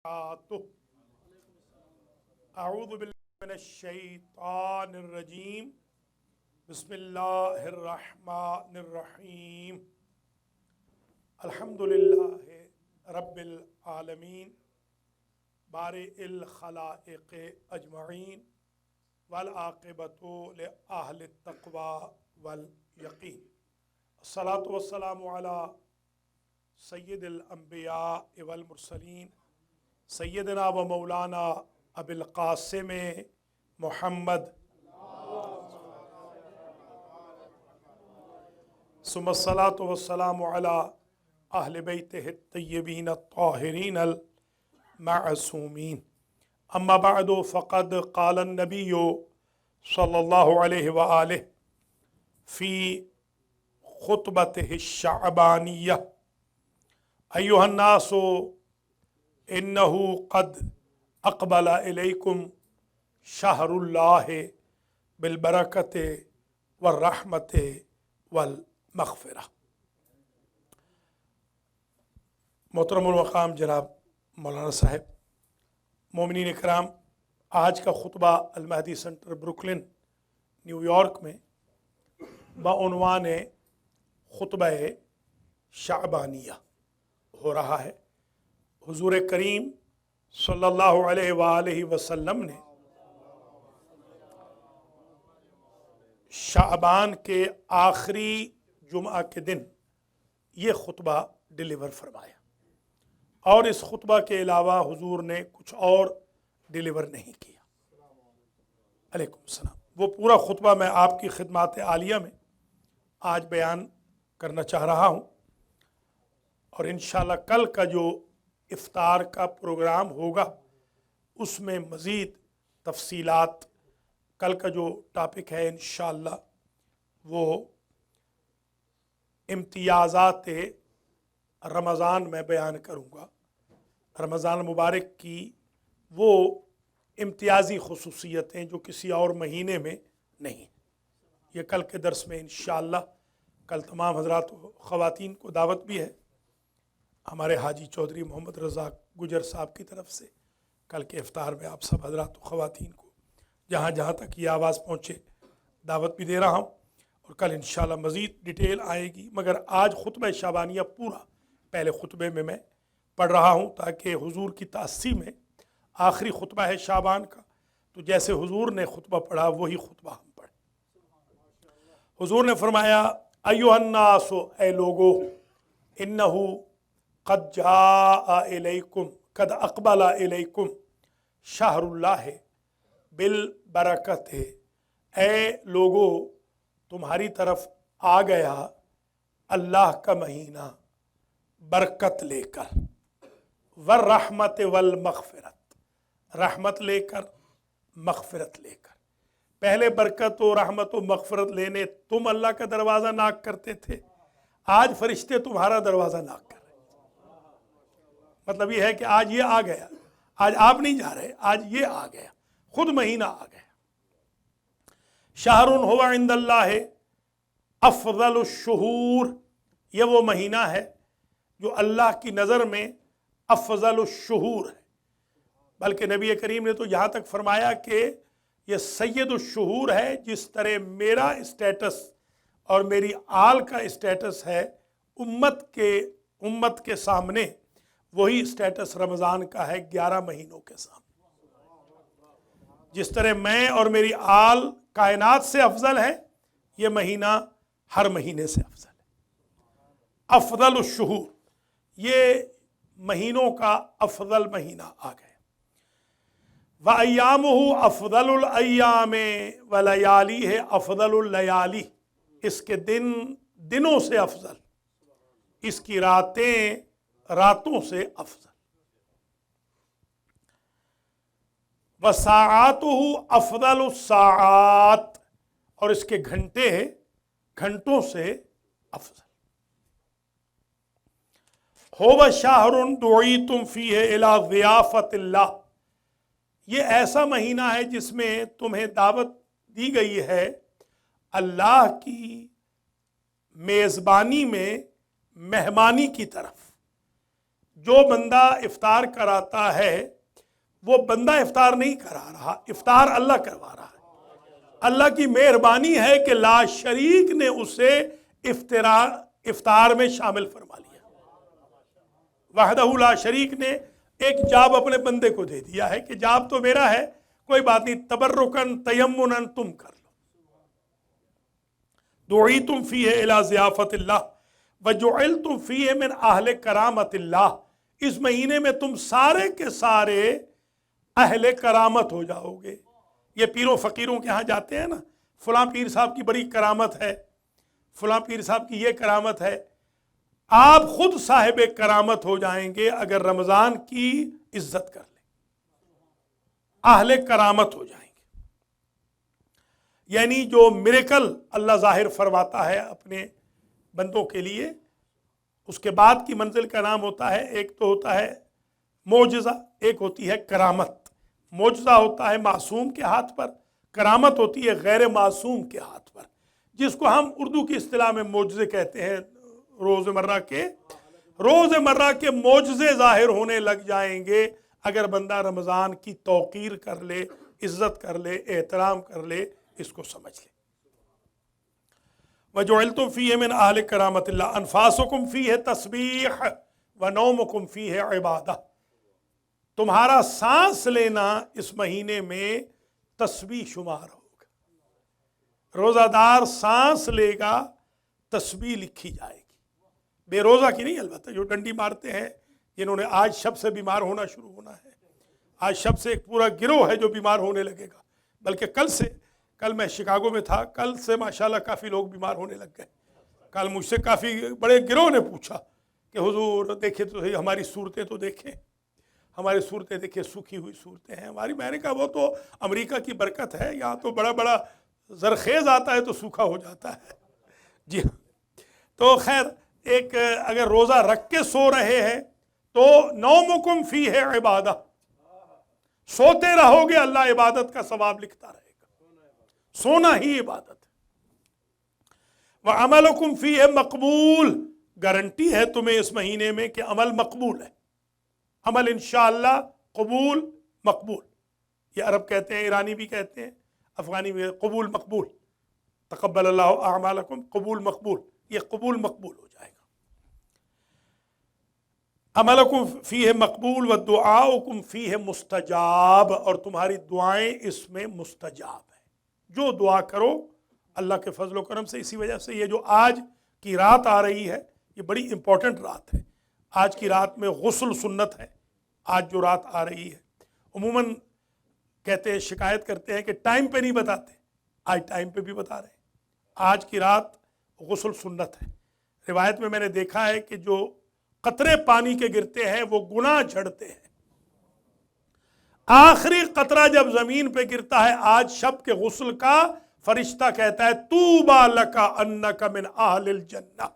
اعوذ باللہ من الشیطان الرجیم بسم اللہ الرحمن الرحیم الحمدللہ رب العالمین بارئ الخلائق اجمعین والعاقبۃ لأہل التقوی والیقین الصلاۃ والسلام علی سید الانبیاء والمرسلین سیدنا و مولانا ابی القاسم محمد ثم الصلاۃ والسلام علی اہل بیتہ الطیبین الطاہرین المعصومین اما بعد فقد قال النبی صلی اللہ علیہ وآلہ فی خطبتہ الشعبانیہ ایہا الناس انہ قد اقبل الیکم شہر اللہ بالبرکۃ والرحمۃ والمغفرہ۔ محترم المقام جناب مولانا صاحب، مومنین اکرام، آج کا خطبہ المہدی سینٹر بروکلن نیو یارک میں بعنوان خطبہ شعبانیہ ہو رہا ہے۔ حضور کریم صلی اللہ علیہ وآلہ وسلم نے شعبان کے آخری جمعہ کے دن یہ خطبہ ڈیلیور فرمایا، اور اس خطبہ کے علاوہ حضور نے کچھ اور ڈیلیور نہیں کیا۔ علیکم السلام۔ وہ پورا خطبہ میں آپ کی خدمات عالیہ میں آج بیان کرنا چاہ رہا ہوں، اور انشاءاللہ کل کا جو افطار کا پروگرام ہوگا اس میں مزید تفصیلات، کل کا جو ٹاپک ہے انشاءاللہ وہ امتیازات رمضان میں بیان کروں گا۔ رمضان مبارک کی وہ امتیازی خصوصیتیں جو کسی اور مہینے میں نہیں، یہ کل کے درس میں انشاءاللہ۔ کل تمام حضرات و خواتین کو دعوت بھی ہے ہمارے حاجی چودھری محمد رزاق گجر صاحب کی طرف سے۔ کل کے افطار میں آپ سب حضرات و خواتین کو جہاں جہاں تک یہ آواز پہنچے دعوت بھی دے رہا ہوں، اور کل انشاءاللہ مزید ڈیٹیل آئے گی، مگر آج خطبہ شعبانیہ پورا پہلے خطبے میں پڑھ رہا ہوں تاکہ حضور کی تأسی میں آخری خطبہ ہے شعبان کا، تو جیسے حضور نے خطبہ پڑھا وہی خطبہ ہم پڑھیں۔ حضور نے فرمایا ایھا الناس، اے لوگو، انہ قد جاء الیکم، قد اقبل الیکم شہر اللہ بالبرکۃ، اے لوگو تمہاری طرف آ گیا اللہ کا مہینہ برکت لے کر، والرحمت والمغفرت، رحمت لے کر، مغفرت لے کر۔ پہلے برکت و رحمت و مغفرت لینے تم اللہ کا دروازہ ناک کرتے تھے، آج فرشتے تمہارا دروازہ ناک کر رہے۔ مطلب یہ ہے کہ آج یہ آ گیا، آج آپ نہیں جا رہے، آج یہ آ گیا، خود مہینہ آ گیا۔ شہر ہوا عند اللہ افضل الشہور، یہ وہ مہینہ ہے جو اللہ کی نظر میں افضل الشہور ہے، بلکہ نبی کریم نے تو یہاں تک فرمایا کہ یہ سید الشہور ہے۔ جس طرح میرا اسٹیٹس اور میری آل کا اسٹیٹس ہے امت کے سامنے، وہی اسٹیٹس رمضان کا ہے 11 مہینوں کے سامنے۔ جس طرح میں اور میری آل کائنات سے افضل ہے، یہ مہینہ ہر مہینے سے افضل ہے۔ افضل الشہور، یہ مہینوں کا افضل مہینہ آ گیا۔ وَأَيَّامُهُ أَفْضَلُ الْأَيَّامِ وَلَيَالِهِ أَفْضَلُ اللَّيَالِي، اس کے دنوں سے افضل، اس کی راتوں سے افضل۔ وَسَاعَاتُهُ أَفْضَلُ السَّاعَات، اور اس کے گھنٹوں سے افضل۔ هُوَ شَهْرٌ دُعِيتُمْ فِيهِ إِلَى ضِيَافَةِ اللَّهِ، یہ ایسا مہینہ ہے جس میں تمہیں دعوت دی گئی ہے اللہ کی میزبانی میں، مہمانی کی طرف، جو بندہ افطار کراتا ہے وہ بندہ افطار نہیں کرا رہا، افطار اللہ کروا رہا ہے۔ اللہ کی مہربانی ہے کہ لا شریک نے اسے افطار میں شامل فرما لیا۔ وحدہ لا شریک نے ایک جاب اپنے بندے کو دے دیا ہے کہ جاب تو میرا ہے، کوئی بات نہیں، تبرکن تیمنن تم کر لو۔ دعیتم فیہ الی ضیافت اللہ وجعلتم فیہ من اہل کرامت اللہ، اس مہینے میں تم سارے کے سارے اہل کرامت ہو جاؤ گے۔ یہ پیروں فقیروں کے ہاں جاتے ہیں نا، فلاں پیر صاحب کی بڑی کرامت ہے، فلاں پیر صاحب کی یہ کرامت ہے، آپ خود صاحب کرامت ہو جائیں گے اگر رمضان کی عزت کر لیں، اہل کرامت ہو جائیں گے۔ یعنی جو میریکل اللہ ظاہر فرماتا ہے اپنے بندوں کے لیے، اس کے بعد کی منزل کا نام ہوتا ہے، ایک تو ہوتا ہے معجزہ، ایک ہوتی ہے کرامت۔ معجزہ ہوتا ہے معصوم کے ہاتھ پر، کرامت ہوتی ہے غیر معصوم کے ہاتھ پر، جس کو ہم اردو کی اصطلاح میں معجزے کہتے ہیں۔ روز مرہ کے معجزے ظاہر ہونے لگ جائیں گے اگر بندہ رمضان کی توقیر کر لے، عزت کر لے، احترام کر لے، اس کو سمجھ لے۔ وَجُعِلْتُمْ فِيهِ مِنْ أَهْلِ كَرَامَةِ اللَّهِ أَنفَاسُكُمْ فِيهِ تَسْبِيحٌ وَنَوْمُكُمْ فِيهِ عِبَادَةٌ، تمہارا سانس لینا اس مہینے میں تسبیح شمار ہوگا۔ روزہ دار سانس لے گا، تسبیح لکھی جائے گی، بے روزہ کی نہیں، البتہ جو ڈنڈی مارتے ہیں، جنہوں نے آج شب سے بیمار ہونا شروع ہونا ہے، آج شب سے ایک پورا گروہ ہے جو بیمار ہونے لگے گا، بلکہ کل میں شکاگو میں تھا، کل سے ماشاءاللہ کافی لوگ بیمار ہونے لگ گئے۔ کل مجھ سے کافی بڑے گروہ نے پوچھا کہ حضور دیکھیں تو ہماری صورتیں تو دیکھیں، ہماری صورتیں دیکھیں، سوکھی ہوئی صورتیں ہیں ہماری۔ میں نے کہا وہ تو امریکہ کی برکت ہے، یہاں تو بڑا زرخیز آتا ہے تو سوکھا ہو جاتا ہے۔ جی ہاں، تو خیر ایک اگر روزہ رکھ کے سو رہے ہیں تو نومکم فیہ عبادہ، سوتے رہو گے اللہ عبادت کا ثواب لکھتا رہے گا، سونا ہی عبادت ہے۔ وعملکم فیہ مقبول، گارنٹی ہے تمہیں اس مہینے میں کہ عمل مقبول ہے، عمل انشاءاللہ قبول مقبول۔ یہ عرب کہتے ہیں، ایرانی بھی کہتے ہیں، افغانی بھی، قبول مقبول، تقبل اللہ اعمالکم، قبول مقبول، یہ قبول مقبول ہو جائے گا۔ عملکم فیہ مقبول ودعاؤکم فیہ مستجاب، اور تمہاری دعائیں اس میں مستجاب ہیں، جو دعا کرو اللہ کے فضل و کرم سے۔ اسی وجہ سے یہ جو آج کی رات آ رہی ہے یہ بڑی امپورٹنٹ رات ہے۔ آج کی رات میں غسل سنت ہے، آج جو رات آ رہی ہے۔ عموماً کہتے ہیں، شکایت کرتے ہیں کہ ٹائم پہ نہیں بتاتے، آج ٹائم پہ بھی بتا رہے ہیں۔ آج کی رات غسل سنت ہے۔ روایت میں نے دیکھا ہے کہ جو قطرے پانی کے گرتے ہیں وہ گناہ جھڑتے ہیں، آخری قطرہ جب زمین پہ گرتا ہے آج شب کے غسل کا، فرشتہ کہتا ہے طوبی لک انک من اہل الجنہ،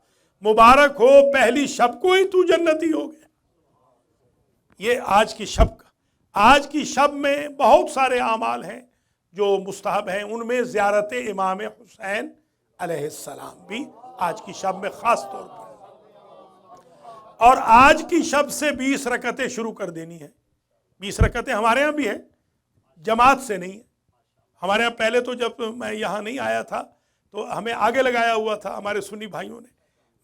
مبارک ہو پہلی شب کو ہی تو جنتی ہو گیا۔ یہ آج کی شب کا، آج کی شب میں بہت سارے اعمال ہیں جو مستحب ہیں، ان میں زیارت امام حسین علیہ السلام بھی آج کی شب میں خاص طور پر، اور آج کی شب سے 20 رکعتیں شروع کر دینی ہیں۔ 20 رکعتیں ہمارے ہاں بھی ہیں، جماعت سے نہیں ہے۔ ہمارے ہاں پہلے تو جب میں یہاں نہیں آیا تھا تو ہمیں آگے لگایا ہوا تھا ہمارے سنی بھائیوں نے،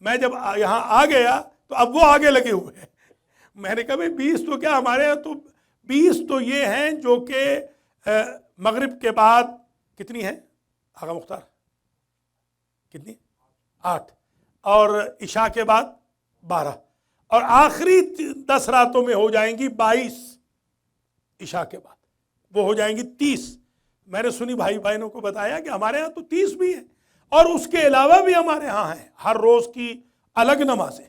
میں جب یہاں آ گیا تو اب وہ آگے لگے ہوئے ہیں۔ میں نے کہا بھائی 20 تو کیا، ہمارے ہاں تو 20 تو یہ ہیں جو کہ مغرب کے بعد کتنی ہیں آقا مختار، کتنی 8، اور عشاء کے بعد 12، اور آخری 10 راتوں میں ہو جائیں گی 22، عشاء کے بعد وہ ہو جائیں گی 30۔ میں نے سنی بھائی بہنوں کو بتایا کہ ہمارے ہاں تو 30 بھی ہیں، اور اس کے علاوہ بھی ہمارے ہاں ہیں، ہر روز کی الگ نمازیں،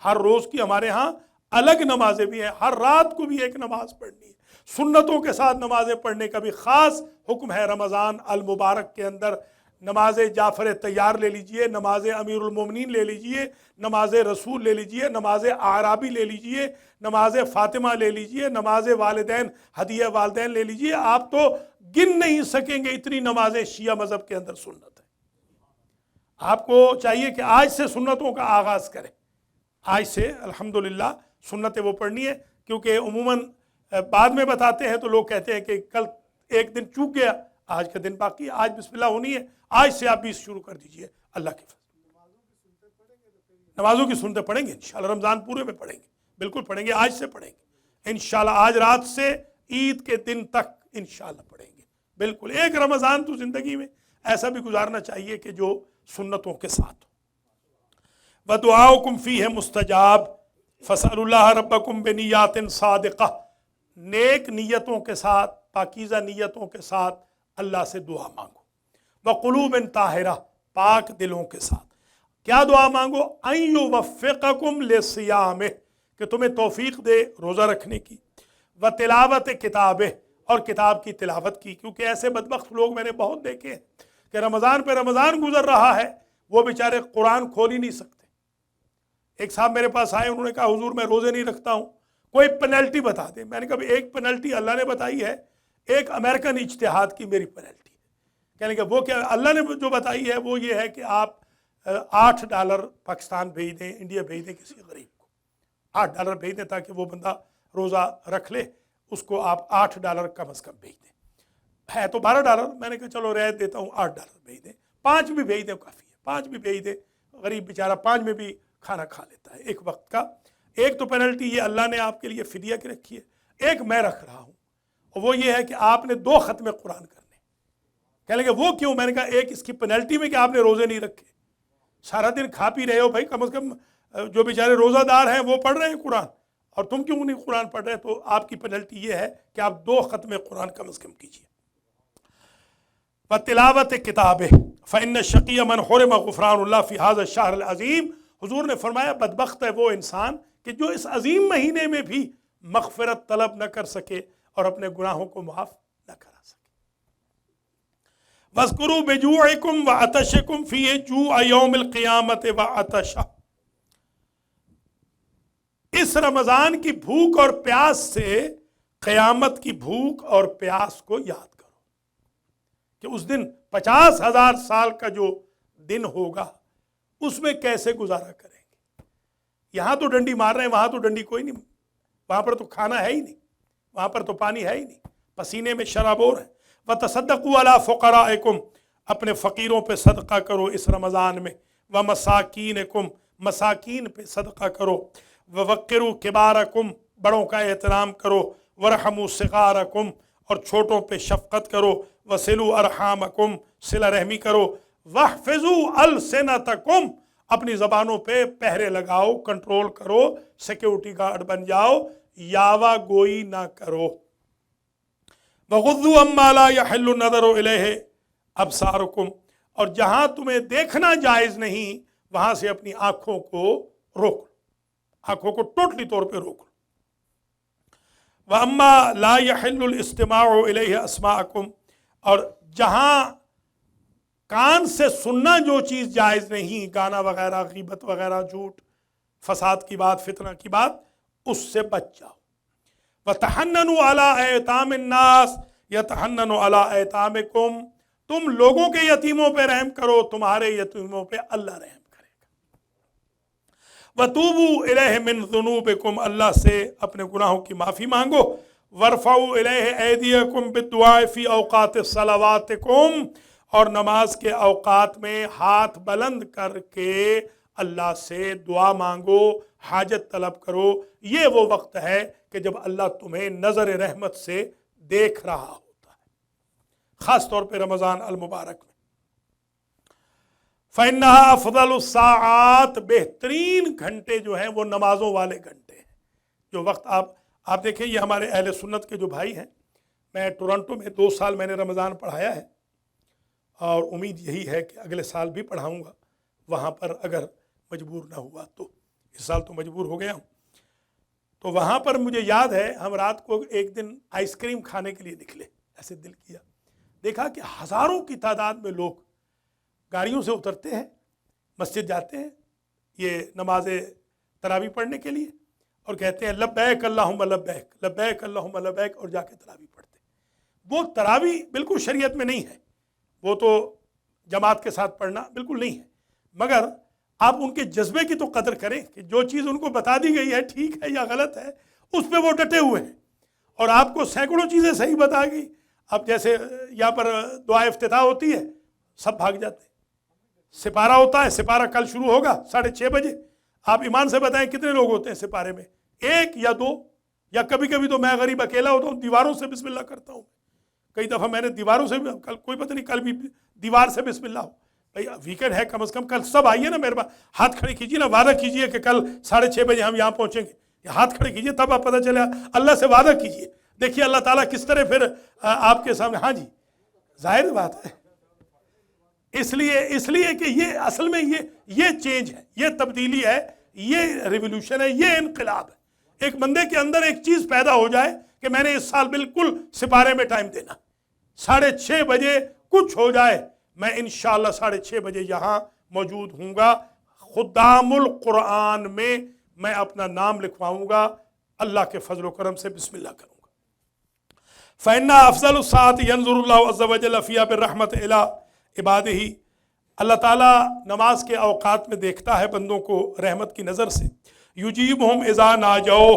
ہر روز کی ہمارے ہاں الگ نمازیں بھی ہیں، ہر رات کو بھی ایک نماز پڑھنی ہے۔ سنتوں کے ساتھ نمازیں پڑھنے کا بھی خاص حکم ہے رمضان المبارک کے اندر۔ نماز جعفر طیار لے لیجئے، نماز امیر المومنین لے لیجئے، نماز رسول لے لیجئے، نماز اعرابی لے لیجئے، نماز فاطمہ لے لیجئے، نماز والدین، ہدیہ والدین لے لیجئے۔ آپ تو گن نہیں سکیں گے اتنی نمازیں شیعہ مذہب کے اندر سنت ہے۔ آپ کو چاہیے کہ آج سے سنتوں کا آغاز کریں، آج سے الحمدللہ سنتیں وہ پڑھنی ہے، کیونکہ عموماً بعد میں بتاتے ہیں تو لوگ کہتے ہیں کہ کل ایک دن چوک گیا، آج کا دن باقی ہے، آج بسم اللہ ہونی ہے، آج سے آپ بھی شروع کر دیجئے اللہ کے فضل۔ نمازوں کی سنتیں پڑھیں گے انشاءاللہ، رمضان پورے میں پڑھیں گے، بالکل پڑھیں گے، آج سے پڑھیں گے انشاءاللہ، آج رات سے عید کے دن تک انشاءاللہ پڑھیں گے، بالکل۔ ایک رمضان تو زندگی میں ایسا بھی گزارنا چاہیے کہ جو سنتوں کے ساتھ ہو۔ وَدُعَاؤُكُمْ فِيهِ مُسْتَجَابٌ فَاسْأَلُوا اللَّهَ رَبَّكُمْ بِنِيَّاتٍ صَادِقَةٍ، نیک نیتوں کے ساتھ، پاکیزہ نیتوں کے ساتھ اللہ سے دعا مانگو۔ وَقُلُوبٍ طَاہِرَةٍ، پاک دلوں کے ساتھ کیا دعا مانگو؟ أَن يُوَفِّقَكُمْ لِصِيَامِهِ، کہ تمہیں توفیق دے روزہ رکھنے کی، وَتِلَاوَةِ کتابِهِ، اور کتاب کی تلاوت کی، کیونکہ ایسے بدبخت لوگ میں نے بہت دیکھے ہیں کہ رمضان پہ رمضان گزر رہا ہے، وہ بیچارے قرآن کھول ہی نہیں سکتے۔ ایک صاحب میرے پاس آئے، انہوں نے کہا حضور میں روزے نہیں رکھتا ہوں، کوئی پینلٹی بتا دیں۔ میں نے کہا ایک پینلٹی اللہ نے بتائی ہے، ایک امریکن اجتہاد کی میری پینلٹی ہے۔ کہنے کہ وہ کیا؟ اللہ نے جو بتائی ہے وہ یہ ہے کہ آپ $8 پاکستان بھیج دیں، انڈیا بھیج دیں کسی غریب کو، $8 بھیج دیں تاکہ وہ بندہ روزہ رکھ لے، اس کو آپ $8 کم از کم بھیج دیں۔ ہے تو $12، میں نے کہا چلو رعایت دیتا ہوں، $8 بھیج دیں، 5 بھی بھیج دیں کافی ہے، 5 بھی بھیج دیں، غریب بیچارہ 5 میں بھی کھانا کھا لیتا ہے ایک وقت کا۔ ایک تو پینلٹی یہ اللہ نے آپ کے لیے فدیہ کی رکھی ہے، ایک میں رکھ رہا ہوں، اور وہ یہ ہے کہ آپ نے 2 ختم قرآن کرنے۔ کہنے لگے وہ کیوں؟ میں نے کہا ایک اس کی پینلٹی میں کہ آپ نے روزے نہیں رکھے، سارا دن کھا پی رہے ہو بھائی، کم از کم جو بیچارے روزہ دار ہیں وہ پڑھ رہے ہیں قرآن، اور تم کیوں نہیں قرآن پڑھ رہے؟ تو آپ کی پینلٹی یہ ہے کہ آپ 2 ختم قرآن کم از کم کیجیے۔ وَتِلَاوَةِ کِتَابِهِ فَإِنَّ الشَّقِيَّ مَنْ حُرِمَ غُفْرَانُ اللَّهِ فِي هَذَا الشَّهْرِ الْعَظِيمِ، حضور نے فرمایا بدبخت ہے وہ انسان کہ جو اس عظیم مہینے میں بھی مغفرت طلب نہ کر سکے اور اپنے گناہوں کو معاف نہ کرا سکے۔ وَاذْكُرُوا بِجُوعِكُمْ وَعَطَشِكُمْ فِيهِ جُوعَ يَوْمِ الْقِيَامَةِ وَعَطَشَهُ، اس رمضان کی بھوک اور پیاس سے قیامت کی بھوک اور پیاس کو یاد کرو کہ اس دن 50,000 سال کا جو دن ہوگا اس میں کیسے گزارا کریں گے۔ یہاں تو ڈنڈی مار رہے ہیں، وہاں تو ڈنڈی کوئی نہیں، وہاں پر تو کھانا ہے ہی نہیں، وہاں پر تو پانی ہے ہی نہیں، پسینے میں شرابور ہے۔ وَتَصَدَّقُوا عَلَىٰ فُقَرَائِكُمْ، اپنے فقیروں پہ صدقہ کرو اس رمضان میں۔ وَمَسَاكِينِكُمْ، مساکین پہ صدقہ کرو۔ وَوَقِّرُوا كِبَارَكُمْ، بڑوں کا احترام کرو۔ وَرْحَمُوا صِغَارَكُمْ، اور چھوٹوں پہ شفقت کرو۔ وَصِلُوا أَرْحَامَكُمْ، صلہ رحمی کرو۔ وَاحْفِظُوا أَلْسِنَتَكُمْ، اپنی زبانوں پہ پہرے لگاؤ، کنٹرول کرو، سیکیورٹی گارڈ بن جاؤ، یاوہ گوئی نہ کرو۔ وَغُضُّوا عَمَّا لَا يَحِلُّ النَّظَرُ إِلَيْهِ أَبْصَارُكُمْ، اور جہاں تمہیں دیکھنا جائز نہیں وہاں سے اپنی آنکھوں کو روک لو، آنکھوں کو ٹوٹلی طور پہ روک لو۔ وَأَمَّا لَا يَحِلُّ الْإِسْتِمَاعُ إِلَيْهِ أَسْمَاعُكُمْ، اور جہاں کان سے سننا جو چیز جائز نہیں، گانا وغیرہ، غیبت وغیرہ، جھوٹ، فساد کی بات، فتنہ کی بات، اس سے بچ جاؤ۔ وَتَحَنَّنُوا عَلَىٰ أَيْتَامِ النَّاسِ يَتَحَنَّنُ عَلَىٰ أَيْتَامِكُمْ، تم لوگوں کے یتیموں پہ رحم کرو، تمہارے یتیموں پہ اللہ رحم کرے گا۔ وَتُوبُوا إِلَيْهِ مِن ذُنُوبِكُمْ، اللہ سے اپنے گناہوں کی معافی مانگو۔ وَارْفَعُوا إِلَيْهِ أَيْدِيَكُمْ بِالدُّعَاءِ فِي أَوْقَاتِ صَلَوَاتِكُمْ، اور نماز کے اوقات میں ہاتھ بلند کر کے اللہ سے دعا مانگو، حاجت طلب کرو۔ یہ وہ وقت ہے کہ جب اللہ تمہیں نظر رحمت سے دیکھ رہا ہوتا ہے، خاص طور پہ رمضان المبارک میں۔ فَإِنَّهَا أَفْضَلُ السَّاعَاتِ، بہترین گھنٹے جو ہیں وہ نمازوں والے گھنٹے ہیں۔ جو وقت آپ دیکھیں، یہ ہمارے اہل سنت کے جو بھائی ہیں، میں ٹورنٹو میں 2 سال میں نے رمضان پڑھایا ہے، اور امید یہی ہے کہ اگلے سال بھی پڑھاؤں گا وہاں پر، اگر مجبور نہ ہوا تو۔ اس سال تو مجبور ہو گیا ہوں۔ تو وہاں پر مجھے یاد ہے ہم رات کو ایک دن آئس کریم کھانے کے لیے نکلے، ایسے دل کیا، دیکھا کہ ہزاروں کی تعداد میں لوگ گاڑیوں سے اترتے ہیں، مسجد جاتے ہیں یہ نماز تراویح پڑھنے کے لیے، اور کہتے ہیں لبیک اللہم لبیک، لبیک اللہم لبیک، اور جا کے تراویح پڑھتے ہیں۔ وہ تراویح بالکل شریعت میں نہیں ہے، وہ تو جماعت کے ساتھ پڑھنا بالکل نہیں ہے، مگر آپ ان کے جذبے کی تو قدر کریں کہ جو چیز ان کو بتا دی گئی ہے ٹھیک ہے یا غلط ہے، اس پہ وہ ڈٹے ہوئے ہیں، اور آپ کو سینکڑوں چیزیں صحیح بتا گئی. اب جیسے یہاں پر دعا افتتاح ہوتی ہے، سب بھاگ جاتے ہیں. سپارہ ہوتا ہے، سپارہ کل شروع ہوگا 6:30 بجے. آپ ایمان سے بتائیں کتنے لوگ ہوتے ہیں سپارے میں؟ 1 یا 2، یا کبھی کبھی تو میں غریب اکیلا ہوتا ہوں، دیواروں سے بسم اللہ کرتا ہوں. کئی دفعہ میں نے دیواروں سے بھی، کل کوئی پتہ نہیں، کل بھی دیوار سے بسم اللہ ہو. بھائی ویکنڈ ہے، کم از کم کل سب آئیے نا میرے پاس. ہاتھ کھڑے کیجیے نا، وعدہ کیجیے کہ کل 6:30 بجے ہم یہاں پہنچیں گے. ہاتھ کھڑے کیجیے، تب آپ پتہ چلے. اللہ سے وعدہ کیجیے، دیکھیے اللہ تعالیٰ کس طرح پھر آپ کے سامنے. ہاں جی، ظاہر بات ہے. اس لیے کہ یہ اصل میں یہ چینج ہے، یہ تبدیلی ہے، یہ ریولوشن ہے، یہ انقلاب ہے. ایک بندے کے اندر ایک چیز پیدا ہو جائے کہ میں نے اس سال بالکل سپارے میں ٹائم دینا، 6:30 بجے کچھ ہو جائے، میں انشاءاللہ 6:30 بجے یہاں موجود ہوں گا. خدام القرآن میں اپنا نام لکھواؤں گا، اللہ کے فضل و کرم سے بسم اللہ کروں گا. فَإِنَّ أَفْضَلُ السَّاعَةِ يَنْظُرُ اللَّهُ عَزَّ وَجَلَّ فِيهَا بِالرَّحْمَةِ إِلَىٰ عِبَادِهِ. اللہ تعالیٰ نماز کے اوقات میں دیکھتا ہے بندوں کو رحمت کی نظر سے. يُجِيبُهُمْ إِذَا نَاجَوْهُ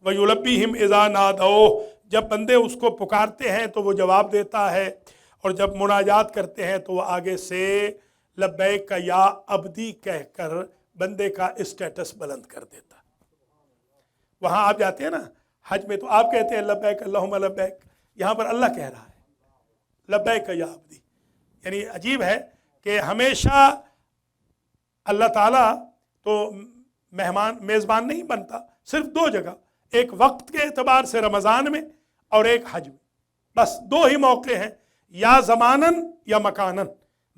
وَيُلَبِّيهِمْ إِذَا نَادَوْهُ. جب بندے اس کو پکارتے ہیں تو وہ جواب دیتا ہے، اور جب مناجات کرتے ہیں تو وہ آگے سے لبیک یا عبدی کہہ کر بندے کا اسٹیٹس بلند کر دیتا. وہاں آپ جاتے ہیں نا حج میں، تو آپ کہتے ہیں لبیک اللہم لبیک، یہاں پر اللہ کہہ رہا ہے لبیک یا عبدی. یعنی عجیب ہے کہ ہمیشہ اللہ تعالیٰ تو میزبان نہیں بنتا، صرف 2 جگہ، ایک وقت کے اعتبار سے رمضان میں اور ایک حج میں. بس 2 ہی موقع ہیں، یا زمانن یا مکانن.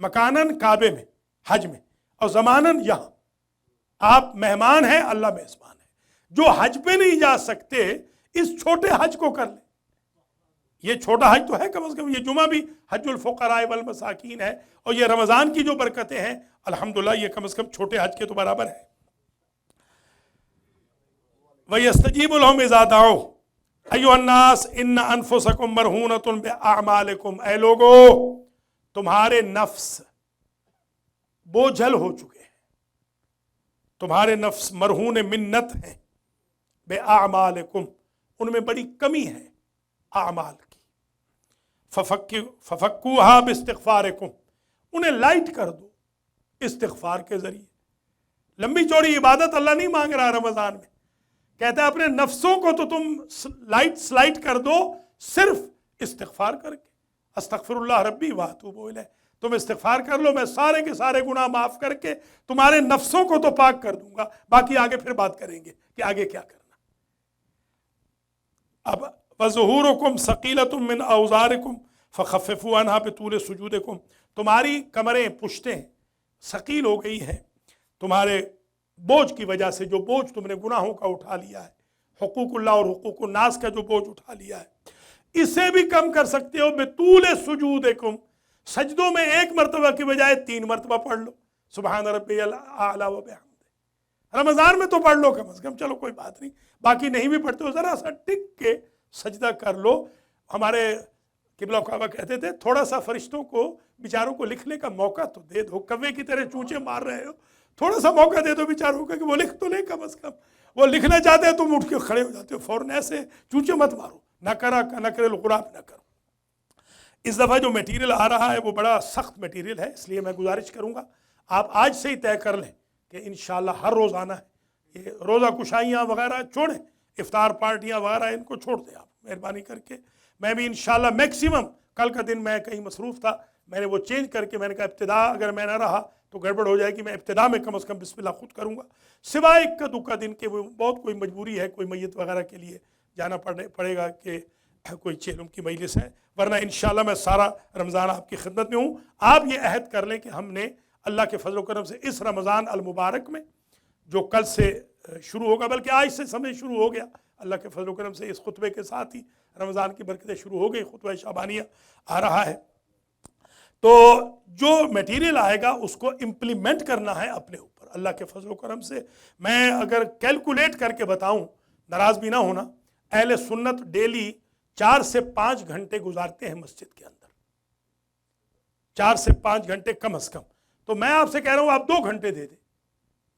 مکانن کعبے میں، حج میں، اور زمانن یہاں. آپ مہمان ہیں، اللہ میزبان ہے. جو حج پہ نہیں جا سکتے اس چھوٹے حج کو کر لیں. یہ چھوٹا حج تو ہے کم از کم، یہ جمعہ بھی حج الفقراء والمساکین ہے، اور یہ رمضان کی جو برکتیں ہیں الحمدللہ یہ کم از کم چھوٹے حج کے تو برابر ہے. وَيَسْتَجِيبُ لَهُمْ إِذَا دَعَوْا أَيُّهَا النَّاسُ إِنَّ أَنفُسَكُمْ مَرْهُونَةٌ بِأَعْمَالِكُمْ. اے لوگو، تمہارے نفس بوجھل ہو چکے ہیں، تمہارے نفس مرہون منت ہیں. بِأَعْمَالِكُمْ، ان میں بڑی کمی ہے اعمال کی. فَفَكُّوهَا بِاسْتِغْفَارِكُمْ، انہیں لائٹ کر دو استغفار کے ذریعے. لمبی چوڑی عبادت اللہ نہیں مانگ رہا رمضان میں، کہتا ہے اپنے نفسوں کو تو تم سلائٹ کر دو صرف استغفار کر کے. استغفر اللہ ربی واتوب الیہ. تم استغفار کر لو، میں سارے کے سارے گناہ معاف کر کے تمہارے نفسوں کو تو پاک کر دوں گا. باقی آگے پھر بات کریں گے کہ آگے کیا کرنا. اب وَظُهُورُكُمْ ثَقِيلَةٌ مِّنْ أَوْزَارِكُمْ فَخَفِّفُوا عَنْهَا بِطُولِ سُجُودِكُمْ. تمہاری کمریں پشتیں ثقیل ہو گئی ہیں تمہارے بوجھ کی وجہ سے، جو بوجھ تم نے گناہوں کا اٹھا لیا ہے، حقوق اللہ اور حقوق الناس کا جو بوجھ اٹھا لیا ہے، اسے بھی کم کر سکتے ہو بطول سجودکم. سجدوں میں 1 مرتبہ کی بجائے 3 مرتبہ پڑھ لو سبحان ربی الاعلیٰ و بحمدہ. رمضان میں تو پڑھ لو کم از کم، چلو کوئی بات نہیں، باقی نہیں بھی پڑھتے ہو ذرا سا ٹک کے سجدہ کر لو. ہمارے قبلہ کعبہ کہتے تھے تھوڑا سا فرشتوں کو بیچاروں کو لکھنے کا موقع تو دے دو. کوے کی طرح چونچے مار رہے ہو، تھوڑا سا موقع دے دو بیچاروں کو کہ وہ لکھ تو لے کم از کم. وہ لکھنا چاہتے ہیں تم اٹھ کے کھڑے ہو جاتے ہو فوراً. ایسے چونچے مت مارو، نہ کرا نہ کرے الغراب نہ کرو. اس دفعہ جو میٹیریل آ رہا ہے وہ بڑا سخت میٹیریل ہے، اس لیے میں گزارش کروں گا آپ آج سے ہی طے کر لیں کہ انشاءاللہ ہر روز آنا ہے. یہ روزہ کشائیاں وغیرہ چھوڑیں، افطار پارٹیاں وغیرہ ان کو چھوڑ دیں آپ مہربانی کر کے. میں بھی انشاءاللہ میکسیمم، کل کا دن میں کہیں مصروف تھا، میں نے وہ چینج کر کے میں نے کہا ابتدا اگر میں نہ رہا تو گڑبڑ ہو جائے گی، میں ابتدا میں کم از کم بسم اللہ خود کروں گا، سوائے اکا دکا دن کے وہ بہت کوئی مجبوری ہے، کوئی میت وغیرہ کے لیے جانا پڑے گا کہ کوئی چیلم کی مجلس ہے، ورنہ انشاءاللہ میں سارا رمضان آپ کی خدمت میں ہوں. آپ یہ عہد کر لیں کہ ہم نے اللہ کے فضل و کرم سے اس رمضان المبارک میں جو کل سے شروع ہوگا، بلکہ آج سے سمجھ شروع ہو گیا اللہ کے فضل و کرم سے، اس خطبے کے ساتھ ہی رمضان کی برکتیں شروع ہو گئی، خطبہ شعبانیہ آ رہا ہے. تو جو میٹیریل آئے گا اس کو امپلیمنٹ کرنا ہے اپنے اوپر اللہ کے فضل و کرم سے. میں اگر کیلکولیٹ کر کے بتاؤں، ناراض بھی نہ ہونا، اہل سنت ڈیلی 4 سے 5 گھنٹے گزارتے ہیں مسجد کے اندر، 4 سے 5 گھنٹے کم از کم. تو میں آپ سے کہہ رہا ہوں آپ 2 گھنٹے دے دیں،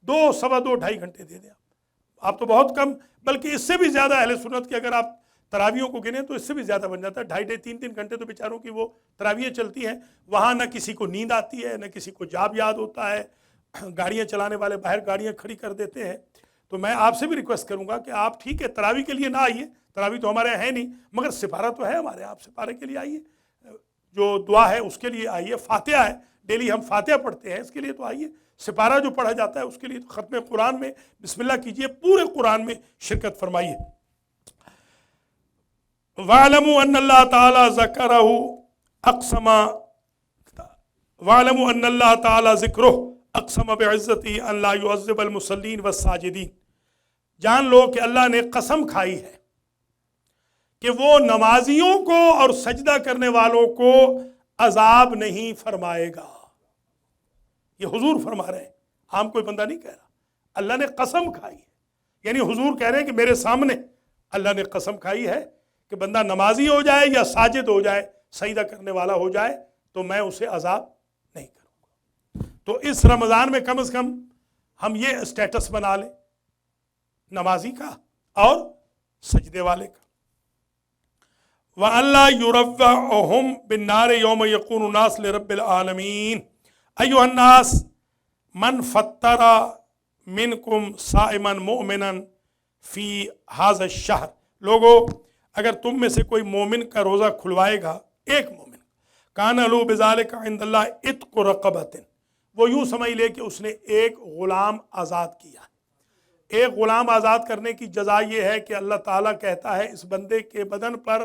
2 سوا 2 2.5 گھنٹے دے دیں آپ تو بہت کم، بلکہ اس سے بھی زیادہ اہل سنت کی اگر آپ تراویحوں کو گنیں تو اس سے بھی زیادہ بن جاتا ہے، 2.5 3 گھنٹے تو بیچاروں کی وہ تراویحیں چلتی ہیں، وہاں نہ کسی کو نیند آتی ہے، نہ کسی کو جاب یاد ہوتا ہے، گاڑیاں چلانے والے باہر گاڑیاں کھڑی کر دیتے ہیں۔ تو میں آپ سے بھی ریکویسٹ کروں گا کہ آپ ٹھیک ہے تراویح کے لیے نہ آئیے، تراویح تو ہمارے یہاں ہے نہیں، مگر سپارہ تو ہے ہمارے یہاں، آپ سپارے کے لیے آئیے، جو دعا ہے اس کے لیے آئیے، فاتحہ ہے ڈیلی ہم فاتحہ پڑھتے ہیں اس کے لیے تو آئیے، سپارہ جو پڑھا جاتا ہے اس کے لیے تو ختم قرآن میں بسم اللہ کیجئے، پورے قرآن میں شرکت فرمائیے۔ وَاعْلَمُوا أَنَّ اللَّهَ تَعَالَى ذَكَرَهُ وَاعْلَمُوا أَنَّ اللَّهَ تَعَالَى ذِكْرُهُ أَقْسَمَ بِعِزَّتِهِ أَنْ لَا يُعَذِّبَ الْمُصَلِّينَ وَالسَّاجِدِينَ، جان لو کہ اللہ نے قسم کھائی ہے کہ وہ نمازیوں کو اور سجدہ کرنے والوں کو عذاب نہیں فرمائے گا۔ یہ حضور فرما رہے ہیں، عام کوئی بندہ نہیں کہہ رہا، اللہ نے قسم کھائی ہے، یعنی حضور کہہ رہے ہیں کہ میرے سامنے اللہ نے قسم کھائی ہے کہ بندہ نمازی ہو جائے یا ساجد ہو جائے، سجدہ کرنے والا ہو جائے تو میں اسے عذاب نہیں کروں گا۔ تو اس رمضان میں کم از کم ہم یہ اسٹیٹس بنا لیں نمازی کا اور سجدے والے کا۔ وَأَلَّا يُرَوَّعُهُمْ بِالنَّارِ يَوْمَ يَقُومُ النَّاسُ لِرَبِّ الْعَالَمِينَ أَيُّهَا النَّاسُ مَنْ فَطَّرَ مِنْكُمْ صَائِمًا مُؤْمِنًا فِي هَذَا الشَّهْرِ، لوگو اگر تم میں سے کوئی مومن کا روزہ کھلوائے گا، ایک مومن، کان لو بذالک عند اللہ عتق رقبۃ، وہ یوں سمجھ لے کہ اس نے ایک غلام آزاد کیا ہے۔ ایک غلام آزاد کرنے کی جزا یہ ہے کہ اللہ تعالیٰ کہتا ہے اس بندے کے بدن پر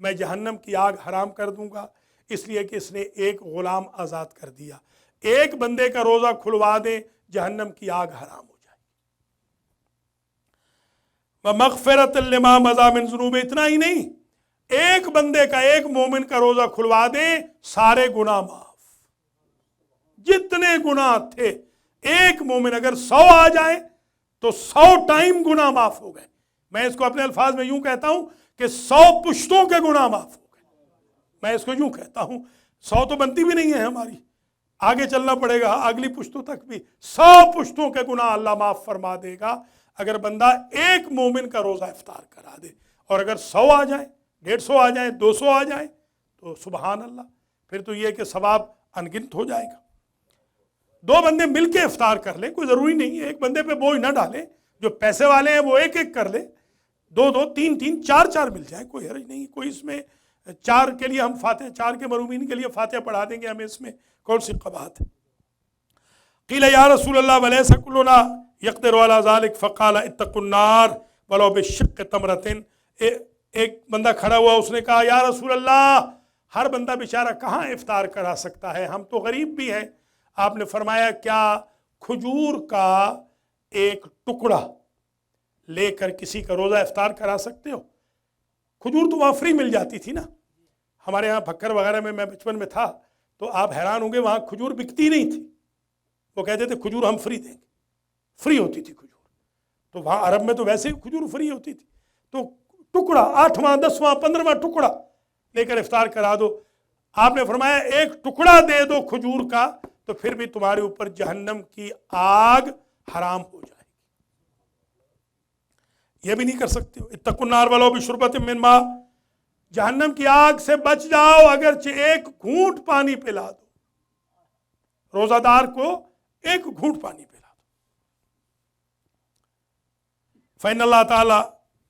میں جہنم کی آگ حرام کر دوں گا، اس لیے کہ اس نے ایک غلام آزاد کر دیا۔ ایک بندے کا روزہ کھلوا دیں، جہنم کی آگ حرام ہو جائے۔ وَمَغْفِرَةً لِمَا مَضَىٰ مِن ذُنُوبِ، اتنا ہی نہیں، ایک بندے کا، ایک مومن کا روزہ کھلوا دیں، سارے گناہ معاف، جتنے گناہ تھے، ایک مومن اگر 100 آ جائیں تو 100 ٹائم گناہ معاف ہو گئے۔ میں اس کو اپنے الفاظ میں یوں کہتا ہوں کہ 100 پشتوں کے گناہ معاف ہو گئے۔ میں اس کو یوں کہتا ہوں، 100 تو بنتی بھی نہیں ہے ہماری، آگے چلنا پڑے گا اگلی پشتوں تک بھی، 100 پشتوں کے گناہ اللہ معاف فرما دے گا اگر بندہ ایک مومن کا روزہ افطار کرا دے۔ اور اگر 100 آ جائیں، 150 آ جائیں، 200 آ جائیں تو سبحان اللہ، پھر تو یہ کہ ثواب انگنت ہو جائے گا۔ 2 بندے مل کے افطار کر لیں، کوئی ضروری نہیں ہے ایک بندے پہ بوجھ نہ ڈالیں، جو پیسے والے ہیں وہ ایک ایک کر لیں، 2 2 3 3 4 4 مل جائیں، کوئی حرج نہیں، کوئی اس میں 4 کے لیے ہم فاتحہ، 4 کے مرومین کے لیے فاتحہ پڑھا دیں گے، ہمیں اس میں کون سی قباحت ہے۔ قیل یا رسول اللہ ولیس کلنا یقدر علی ذلک فقال اتقوا النار ولو بشق تمرۃ، ایک بندہ کھڑا ہوا، اس نے کہا یا رسول اللہ ہر بندہ بیچارہ کہاں افطار کرا سکتا ہے، ہم تو غریب بھی ہیں۔ آپ نے فرمایا کیا کھجور کا ایک ٹکڑا لے کر کسی کا روزہ افطار کرا سکتے ہو؟ کھجور تو وہاں فری مل جاتی تھی نا، ہمارے یہاں بھکر وغیرہ میں بچپن میں تھا تو آپ حیران ہوں گے، وہاں کھجور بکتی نہیں تھی، وہ کہتے تھے کھجور ہم فری دیں گے، فری ہوتی تھی کھجور، تو وہاں عرب میں تو ویسے ہی کھجور فری ہوتی تھی، تو ٹکڑا 8واں 10واں 15واں ٹکڑا لے کر افطار کرا دو۔ آپ نے فرمایا ایک ٹکڑا دے دو کھجور کا تو پھر بھی تمہارے اوپر جہنم کی آگ حرام ہو جائے گی۔ یہ بھی نہیں کر سکتے ہو، اتقوا النار ولو بشربۃ من ماء، جہنم کی آگ سے بچ جاؤ اگرچہ ایک گھونٹ پانی پلا دو، روزہ دار کو ایک گھونٹ پانی پلا دو۔ فإن اللہ تعالی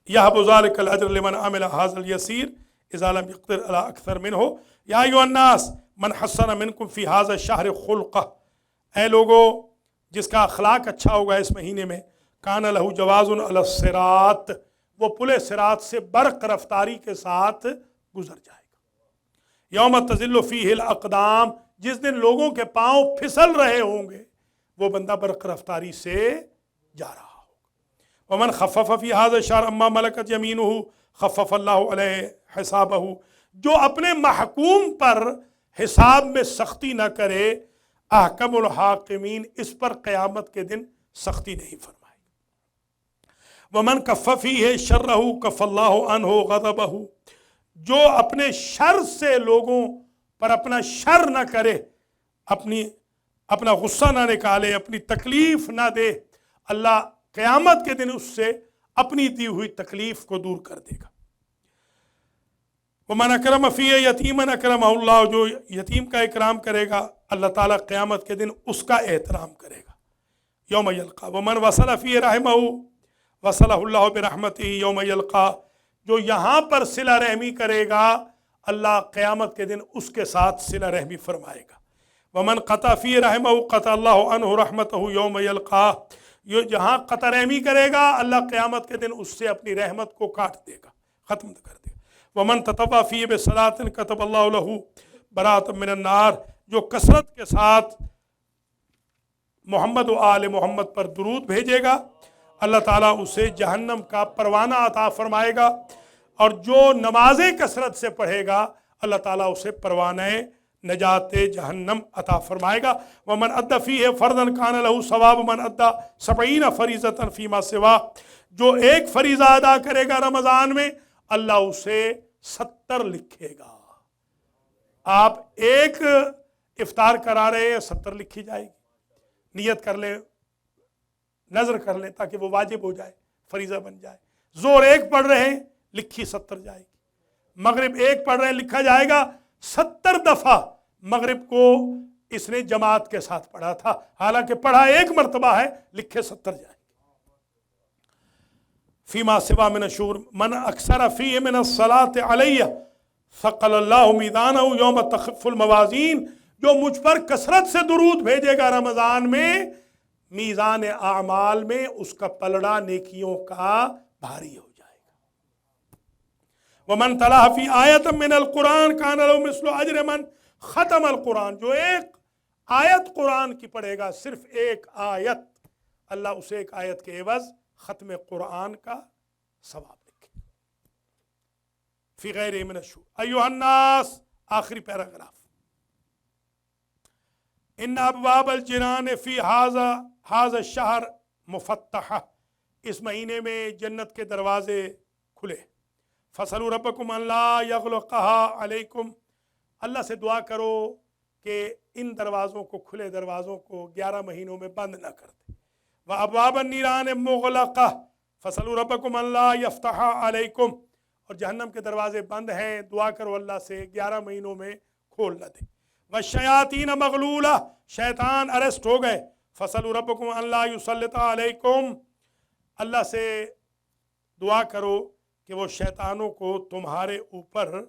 یہب ذلک الاجر لمن عمل هذا اليسیر اذا لم يقدر على اکثر منہ یا ایھا الناس من حسن منکم فی هذا الشہر خلقہ، اے لوگو جس کا اخلاق اچھا ہوگا اس مہینے میں، کان لہ جواز علی الصراط، وہ پل صراط سے برق رفتاری کے ساتھ گزر جائے گا۔ یوم تزل فیہ الاقدام، جس دن لوگوں کے پاؤں پھسل رہے ہوں گے وہ بندہ برق رفتاری سے جا رہا ہوگا۔ ومن خفف فی ھذا الشہر اما ملکت یمینہ خفف اللہ علیہ حسابہ، جو اپنے محکوم پر حساب میں سختی نہ کرے، احکم الحاکمین، اس پر قیامت کے دن سختی نہیں فرمائے گا۔ ومن کف فیہ شرہ کف اللہ عنہ غضبہ، جو اپنے شر سے لوگوں پر اپنا شر نہ کرے، اپنا غصہ نہ نکالے، اپنی تکلیف نہ دے، اللہ قیامت کے دن اس سے اپنی دی ہوئی تکلیف کو دور کر دے گا۔ وَمَنْ أَكْرَمَ فِيهِ يَتِيمًا أَكْرَمَهُ اللَّهُ، جو یتیم کا اکرام کرے گا اللہ تعالیٰ قیامت کے دن اس کا احترام کرے گا یوم یلقا۔ وَمَنْ وَصَلَ فِيهِ رَحِمَهُ وَصَلَهُ اللَّهُ بِرَحْمَتِهِ یوم یلقا، جو یہاں پر صلہ رحمی کرے گا اللہ قیامت کے دن اس کے ساتھ صلہ رحمی فرمائے گا۔ وَمَنْ قَطَعَ فِيهِ رَحِمَهُ قَطَعَ اللَّهُ عَنْهُ رَحْمَتَهُ یوم یلقا، یہ جہاں قطع رحمی کرے گا اللہ قیامت کے دن اس سے اپنی رحمت کو کاٹ دے گا، ختم کر دے گا۔ وَمَنْ تَطَوَّعَ فِيهِ بِصَلَاةٍ كَتَبَ اللَّهُ لَهُ بَرَاءَةً مِنَ النَّارِ، جو کثرت کے ساتھ محمد و آل محمد پر درود بھیجے گا اللہ تعالیٰ اسے جہنم کا پروانہ عطا فرمائے گا، اور جو نمازیں کثرت سے پڑھے گا اللہ تعالیٰ اسے پروانہ نجات جہنم عطا فرمائے گا۔ وَمَنْ أَدَّى فِيهِ فَرْضًا كَانَ لَهُ ثَوَابُ مَنْ أَدَّى 70 فَرِيضَةً فِيمَا سِوَاهُ، جو ایک فریضہ ادا کرے گا رمضان میں اللہ اسے 70 لکھے گا۔ آپ ایک افطار کرا رہے ہیں 70 لکھی جائے گی، نیت کر لیں، نظر کر لیں تاکہ وہ واجب ہو جائے، فریضہ بن جائے۔ زور ایک پڑھ رہے ہیں لکھی 70 جائے گی، مغرب ایک پڑھ رہے ہیں لکھا جائے گا 70 دفعہ۔ مغرب کو اس نے جماعت کے ساتھ پڑھا تھا، حالانکہ پڑھا ایک مرتبہ ہے، لکھے 70 جائے گی۔ فیما سوا من الشہور من اکثر فیہ من الصلاۃ علیہ ثقل اللہ میزانہ یوم تخف الموازین، جو مجھ پر کثرت سے درود بھیجے گا رمضان میں میزان اعمال میں اس کا پلڑا نیکیوں کا بھاری ہو جائے گا۔ ومن تلاہ فی آیت من القرآن کان لہ مثل اجر من ختم القرآن، جو ایک آیت قرآن کی پڑھے گا، صرف ایک آیت، اللہ اسے ایک آیت کے عوض ختم قرآن کا ثواب لکھے۔ فی غیر من الشہور ایھا الناس، آخری پیراگراف، ان ابواب الجنان فی ھذا الشہر مفتحہ، اس مہینے میں جنت کے دروازے کھلے۔ فصلوا ربکم ان لا یغلقھا علیکم، اللہ سے دعا کرو کہ ان دروازوں کو، کھلے دروازوں کو 11 مہینوں میں بند نہ کر دے۔ وَأَبْوَابَ النِّيرَانِ مُغْلَقَةً فَصَلُوا رَبَّكُمْ أَن لَا يَفْتَحَ عَلَيْكُمْ، اور جہنم کے دروازے بند ہیں، دعا کرو اللہ سے 11 مہینوں میں کھول نہ دے۔ وَالشَّيَاطِينَ مَغْلُولَةً، شیطان اریسٹ ہو گئے۔ فَصَلُوا رَبَّكُمْ أَن لَا يُسَلِّطَ عَلَيْكُمْ، اللہ سے دعا کرو کہ وہ شیطانوں کو تمہارے اوپر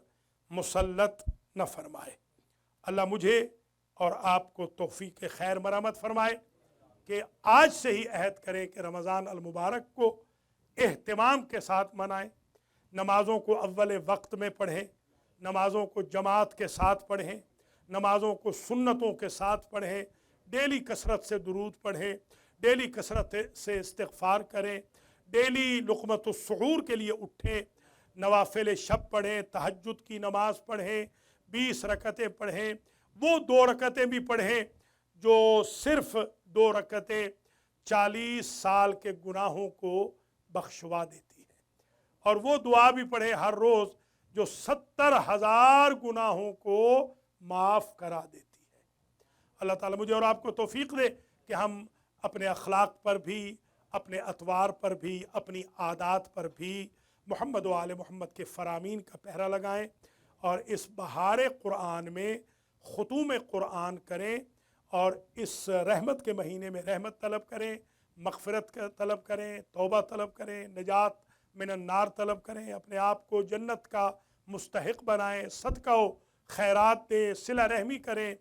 مسلط نہ فرمائے۔ اللہ مجھے اور آپ کو توفیق خیر مرحمت فرمائے کہ آج سے ہی عہد کریں کہ رمضان المبارک کو اہتمام کے ساتھ منائیں، نمازوں کو اول وقت میں پڑھیں، نمازوں کو جماعت کے ساتھ پڑھیں، نمازوں کو سنتوں کے ساتھ پڑھیں، ڈیلی کثرت سے درود پڑھیں، ڈیلی کثرت سے استغفار کریں، ڈیلی لقمۃ السحور کے لیے اٹھیں، نوافل شب پڑھیں، تہجد کی نماز پڑھیں، 20 رکعتیں پڑھیں، وہ 2 رکعتیں بھی پڑھیں جو صرف 2 رکعتیں 40 سال کے گناہوں کو بخشوا دیتی ہے، اور وہ دعا بھی پڑھیں ہر روز جو 70,000 گناہوں کو معاف کرا دیتی ہے۔ اللہ تعالیٰ مجھے اور آپ کو توفیق دے کہ ہم اپنے اخلاق پر بھی، اپنے اطوار پر بھی، اپنی عادات پر بھی محمد و آل محمد کے فرامین کا پہرا لگائیں، اور اس بہار قرآن میں ختوم قرآن کریں، اور اس رحمت کے مہینے میں رحمت طلب کریں، مغفرت کا طلب کریں، توبہ طلب کریں، نجات من النار طلب کریں، اپنے آپ کو جنت کا مستحق بنائیں، صدقہ و خیرات دیں، صلہ رحمی کریں،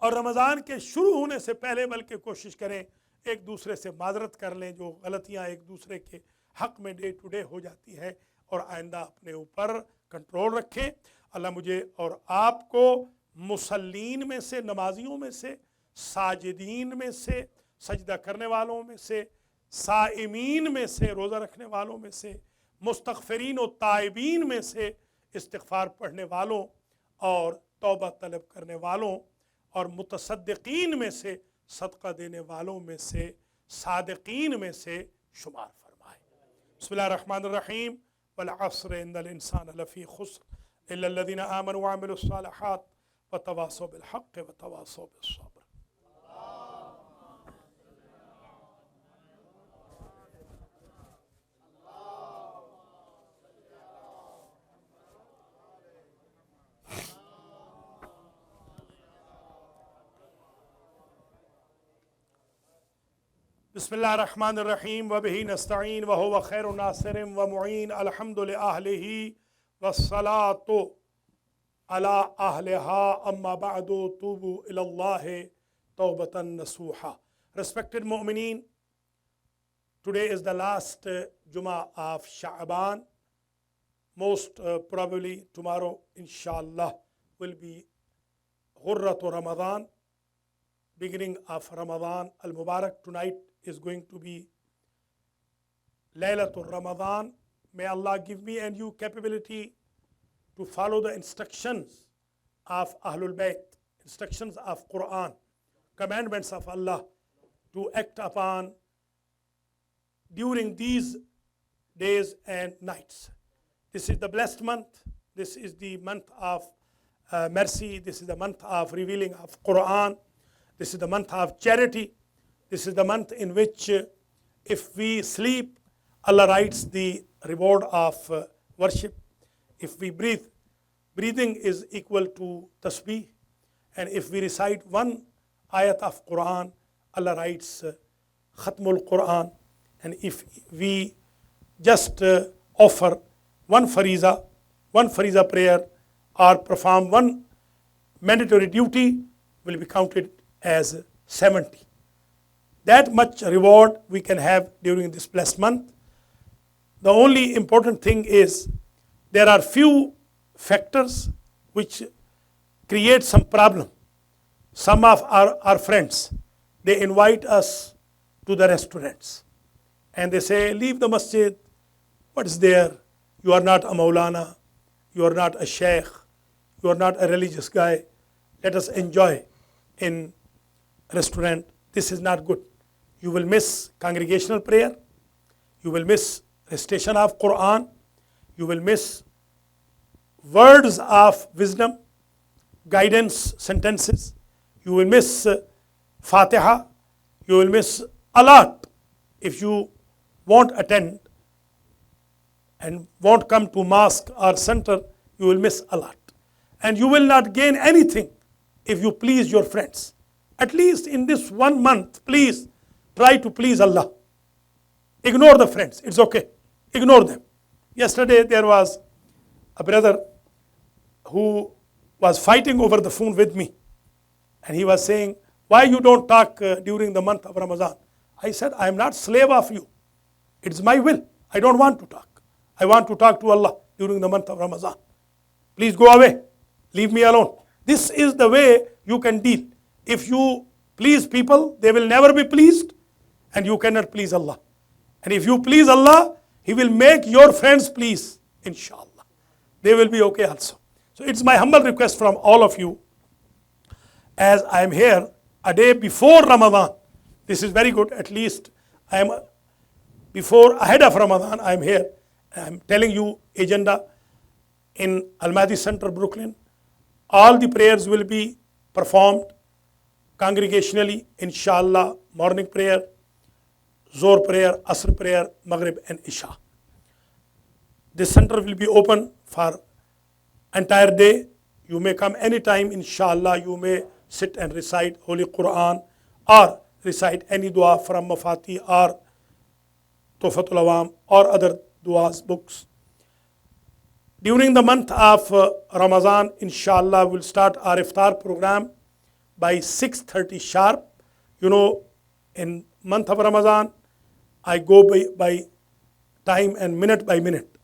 اور رمضان کے شروع ہونے سے پہلے بلکہ کوشش کریں ایک دوسرے سے معذرت کر لیں جو غلطیاں ایک دوسرے کے حق میں ڈے ٹو ڈے ہو جاتی ہیں، اور آئندہ اپنے اوپر کنٹرول رکھیں۔ اللہ مجھے اور آپ کو مصلین میں سے، نمازیوں میں سے، ساجدین میں سے، سجدہ کرنے والوں میں سے، صائمین میں سے، روزہ رکھنے والوں میں سے، مستغفرین و تائبین میں سے، استغفار پڑھنے والوں اور توبہ طلب کرنے والوں اور متصدقین میں سے، صدقہ دینے والوں میں سے، صادقین میں سے شمار فرمائے۔ بسم اللہ الرحمن الرحیم۔ والعصر ان الانسان لفی خسر الا الذین آمنوا وعملوا الصالحات وتواصوا بالحق وتواصوا بالصبر۔ بسم اللہ الرحمن الرحیم وبہ نستعین وہو خیر ناصر ومعین الحمد لأہلہ والصلاة علی اہلہا اما بعد توبوا الی اللہ توبۃ نصوحا. Respected mu'mineen, today is the last Jummah of Sha'ban. Most probably tomorrow, inshallah, will be Ghurratu Ramadan, beginning of Ramadan al-Mubarak. Tonight is going to be Laylatul Ramadan. May Allah give me and you capability to follow the instructions of Ahlul Bayt, instructions of Quran, commandments of Allah, to act upon during these days and nights. This is the blessed month. This is the month of mercy. This is the month of revealing of Quran. This is the month of charity. This is the month in which if we sleep, Allah writes the reward of worship. If we breathe, breathing is equal to tasbih. And if we recite one ayat of Quran, Allah writes Khatmul Quran. And if we just offer one fariza prayer, or perform one mandatory duty, will be counted as 70. That much reward we can have during this blessed month. The only important thing is there are few factors which create some problem. Some of our friends, they invite us to the restaurants and they say, leave the masjid. What is there? You are not a Maulana. You are not a sheikh. You are not a religious guy. Let us enjoy in restaurant. This is not good. You will miss congregational prayer. You will miss recitation of Quran. You will miss words of wisdom, guidance, sentences. You will miss Fatiha. You will miss a lot. If you won't attend and won't come to mosque or center, you will miss a lot. And you will not gain anything if you please your friends. At least in this 1 month, please try to please Allah. Ignore the friends. It's okay. Ignore them. Yesterday there was a brother who was fighting over the phone with me. And he was saying, why you don't talk during the month of Ramadan? I said, I am not slave of you. It's my will. I don't want to talk. I want to talk to Allah during the month of Ramadan. Please go away. Leave me alone. This is the way you can deal. If you please people, they will never be pleased, and you cannot please Allah. And if you please Allah, He will make your friends please, inshallah. They will be okay also. So it's my humble request from all of you, as I am here a day before Ramadan. This is very good. At least I am ahead of Ramadan, I am here. I am telling you agenda in Al-Mahdi Center, Brooklyn. All the prayers will be performed congregationally, inshallah. Morning prayer, Zohr prayer, Asr prayer, Maghrib and Isha. This center will be open for entire day. You may come anytime, inshallah. You may sit and recite Holy Quran or recite any dua from Mafati or Tuhfatul Awam or other duas, books. During the month of Ramadan, inshallah, we'll start our iftar program by 6:30 sharp. You know, in month of Ramadan, I go by time and minute by minute.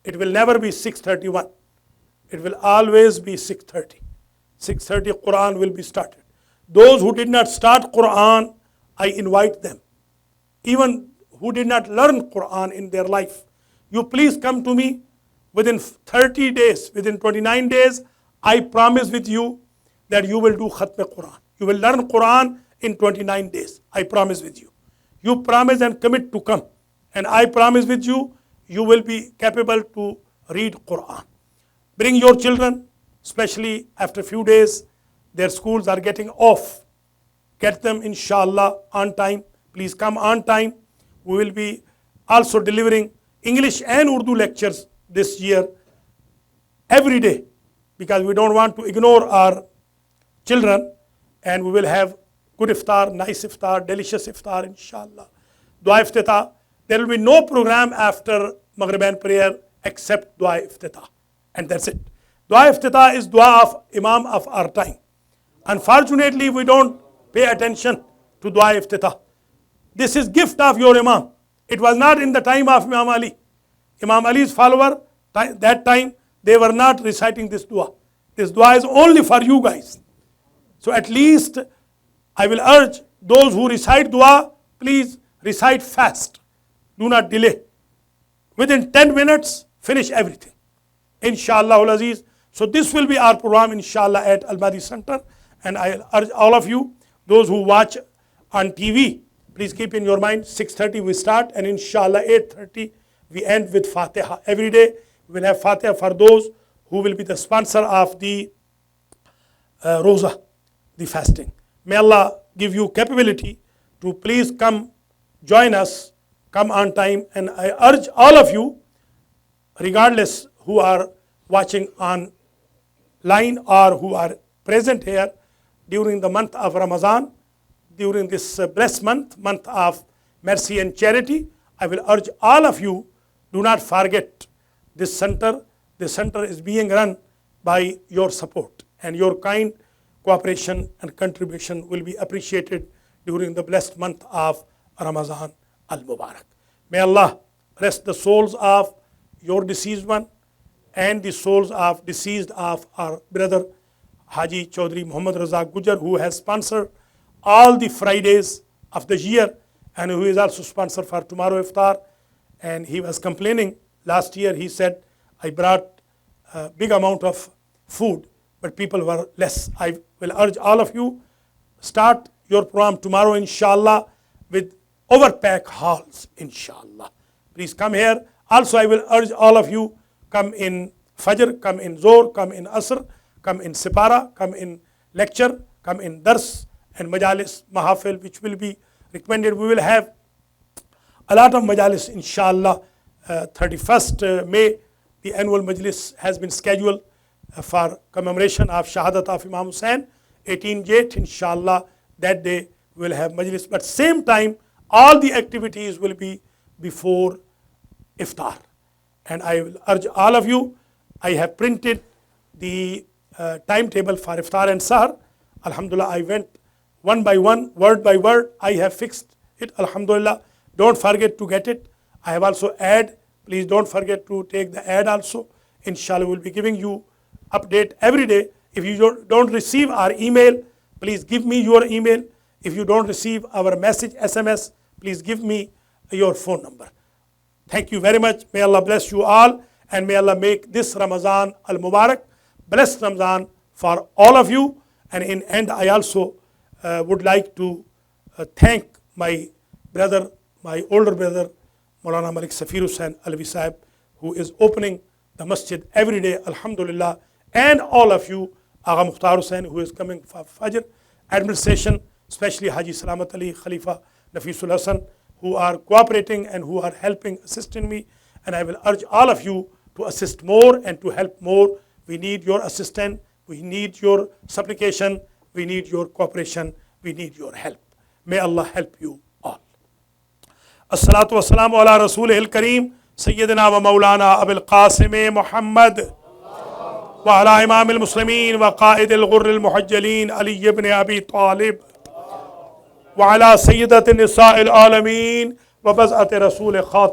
It will never be 6:31. It will always be 6:30. 6:30 Quran will be started. Those who did not start Quran, I invite them. Even who did not learn Quran in their life, you please come to me within 30 days, within 29 days, I promise with you that you will do Khatm Quran. You will learn Quran in 29 days. I promise with you. You promise and commit to come. And I promise with you, you will be capable to read Quran. Bring your children, especially after a few days, their schools are getting off. Get them, inshallah, on time. Please come on time. We will be also delivering English and Urdu lectures this year every day, because we don't want to ignore our children, and we will have good iftar, nice iftar, delicious iftar, inshallah. Dua iftitah. There will be no program after Maghriban prayer except dua iftitah. And that's it. Dua iftitah is dua of Imam of our time. Unfortunately, we don't pay attention to dua iftitah. This is gift of your Imam. It was not in the time of Imam Ali. Imam Ali's follower, that time, they were not reciting this dua. This dua is only for you guys. So at least I will urge those who recite dua, please recite fast. Do not delay. Within 10 minutes, finish everything. Inshallah ul Aziz. So this will be our program, inshallah, at Al-Mahdi Center. And I urge all of you, those who watch on TV, please keep in your mind, 6:30 we start, and inshallah 8:30 we end with Fatiha. Every day we will have Fatiha for those who will be the sponsor of the Roza, the fasting. May Allah give you capability to please come join us, come on time. And I urge all of you, regardless who are watching online or who are present here during the month of Ramadan, during this blessed month of mercy and charity, I will urge all of you, do not forget this center. This center is being run by your support, and your kind cooperation and contribution will be appreciated during the blessed month of Ramadan al-Mubarak. May Allah rest the souls of your deceased one and the souls of deceased of our brother Haji Chaudhry Muhammad Razak Gujar, who has sponsored all the Fridays of the year and who is also sponsor for tomorrow iftar. And he was complaining last year. He said, I brought a big amount of food, but people were less. I will urge all of you, start your program tomorrow, inshallah, with overpack halls, inshallah. Please come here. Also, I will urge all of you, come in Fajr, come in Zohr, come in Asr, come in Sipara, come in lecture, come in Dars and Majalis, Mahafil, which will be recommended. We will have a lot of Majalis, inshallah. 31st May, the annual Majlis has been scheduled for commemoration of Shahadat of Imam Hussain. 18 Jet, inshallah, that day we will have Majlis. But same time, all the activities will be before iftar. And I will urge all of you, I have printed the timetable for iftar and sahar. Alhamdulillah, I went one by one, word by word. I have fixed it, alhamdulillah. Don't forget to get it. I have also ad. Please don't forget to take the ad also. Inshallah, we'll be giving you update every day. If you don't receive our email, please give me your email. If you don't receive our message, SMS, please give me your phone number. Thank you very much. May Allah bless you all, and may Allah make this Ramadan al-Mubarak, blessed Ramadan for all of you. And in end, I also would like to thank my brother, my older brother, Maulana Malik Safir Hussain Alvi Sahib, who is opening the masjid every day, alhamdulillah, and all of you, Agha Mukhtar Hussain, who is coming for Fajr, administration, especially Haji Salamat Ali, Khalifa Nafisul Hassan, who are cooperating and who are helping, assisting me. And I will urge all of you to assist more and to help more. We need your assistance, we need your supplication, we need your cooperation, we need your help. May Allah help you all. As-salatu was-salamu ala Rasulihil Kareem, Sayyidina wa Maulana Abil Qasim Muhammad, wa ala Imam al-Muslimin wa Qaid al-Ghurr al-Muhajjalin Ali ibn Abi Talib, wa ala Sayyidat an-Nisa al-Alamin wa Baz'at Rasul Khatim.